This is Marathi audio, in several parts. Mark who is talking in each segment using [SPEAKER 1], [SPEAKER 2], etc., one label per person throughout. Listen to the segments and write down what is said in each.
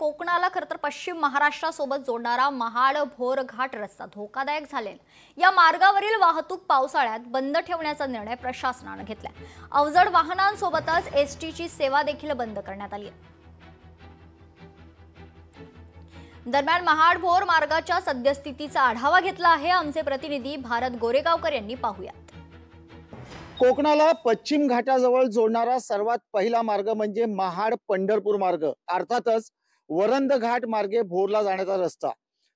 [SPEAKER 1] कोकणाला खरं तर पश्चिम महाराष्ट्रासोबत जोडणारा महाड भोर घाट रस्ता धोकादायक झालेला. या मार्गावरील वाहतूक पावसाळ्यात बंद ठेवण्याचा निर्णय प्रशासनाने घेतलाय. अवजड वाहनांसोबतच एसटीची सेवा देखील बंद करण्यात आली आहे. दरम्यान महाड भोर मार्गाच्या सद्यस्थितीचा आढावा घेतला आहे. आमचे प्रतिनिधी भारत गोरेगावकर यांनी पाहूयात.
[SPEAKER 2] कोकणाला पश्चिम घाटाजवळ जोडणारा सर्वात पहिला मार्ग म्हणजे महाड पंढरपूर मार्ग, अर्थातच वरंध घाट मार्गे भोरला जाण्याचा रस्ता.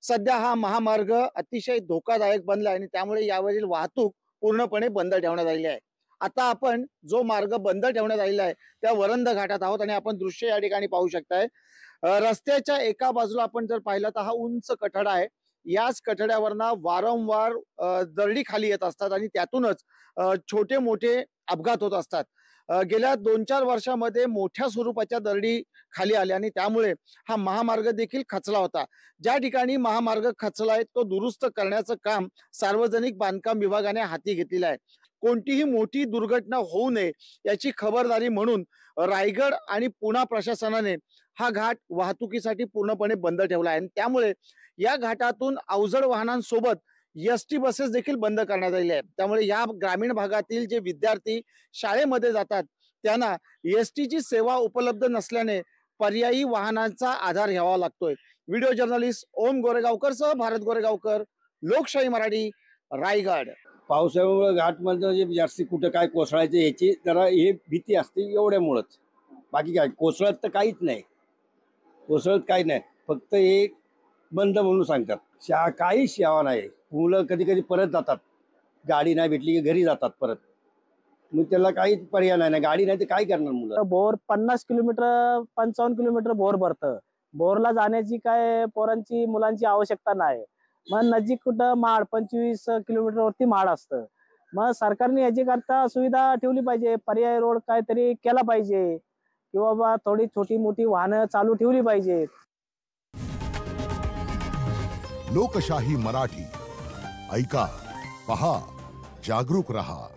[SPEAKER 2] सध्या हा महामार्ग अतिशय धोकादायक बनला आणि त्यामुळे यावरील वाहतूक पूर्णपणे बंद ठेवण्यात आलेली आहे. आता आपण जो मार्ग बंद ठेवण्यात आलेला आहे त्या वरंध घाटात आहोत आणि आपण दृश्य या ठिकाणी पाहू शकताय. रस्त्याच्या एका बाजूला आपण जर पाहिलं तर हा उंच कठडा आहे. याच कठड्यावरना वारंवार दरडी खाली येत असतात आणि त्यातूनच छोटे मोठे अपघात होत असतात. गेल्या 2-4 वर्षामध्ये मोठ्या स्वरूपाच्या दरडी खाली आल्या आणि त्यामुळे हा महामार्ग देखील खचला होता. ज्या ठिकाणी महामार्ग खचला आहे तो दुरुस्त करण्याचं काम सार्वजनिक बांधकाम विभागाने हाती घेतलेलं आहे. कोणतीही मोठी दुर्घटना होऊ नये याची खबरदारी म्हणून रायगड आणि पुणे प्रशासनाने हा घाट वाहतुकीसाठी पूर्णपणे बंद ठेवला आहे. त्यामुळे या घाटातून अवजड वाहनांसोबत एसटी बसेस देखील बंद करण्यात आलेल्या आहेत. त्यामुळे या ग्रामीण भागातील जे विद्यार्थी शाळेमध्ये जातात त्यांना एसटीची सेवा उपलब्ध नसल्याने पर्यायी वाहनांचा आधार घ्यावा लागतोय. व्हिडिओ जर्नलिस्ट ओम गोरेगावकर सह भारत गोरेगावकर, लोकशाही मराठी, रायगड.
[SPEAKER 3] पावसामुळे घाटमध्ये जे जास्ती कुठं काय कोसळायचे याची जरा हे भीती असते एवढ्यामुळंच. बाकी काय कोसळत तर काहीच नाही, कोसळत काही नाही, फक्त हे बंद म्हणून सांगतात. काही सेवा नाही. मुलं कधी कधी परत जातात, गाडी नाही भेटली की घरी जातात परत. मग त्याला काहीच पर्याय नाही. गाडी नाही तर काय करणार मुलं.
[SPEAKER 4] बोर 50 किलोमीटर 55 किलोमीटर बोर भरतं. बोरला जाण्याची काय पोरांची मुलांची आवश्यकता नाही. मग नजीक कुठं महाड 25 किलोमीटर वरती महाड असतं. मग सरकारने याची करता सुविधा ठेवली पाहिजे. पर्याय रोड काहीतरी केला पाहिजे किंवा बा थोडी छोटी मोठी वाहनं चालू ठेवली पाहिजेत.
[SPEAKER 5] लोकशाही मराठी ऐका, पहा, जागरूक रहा.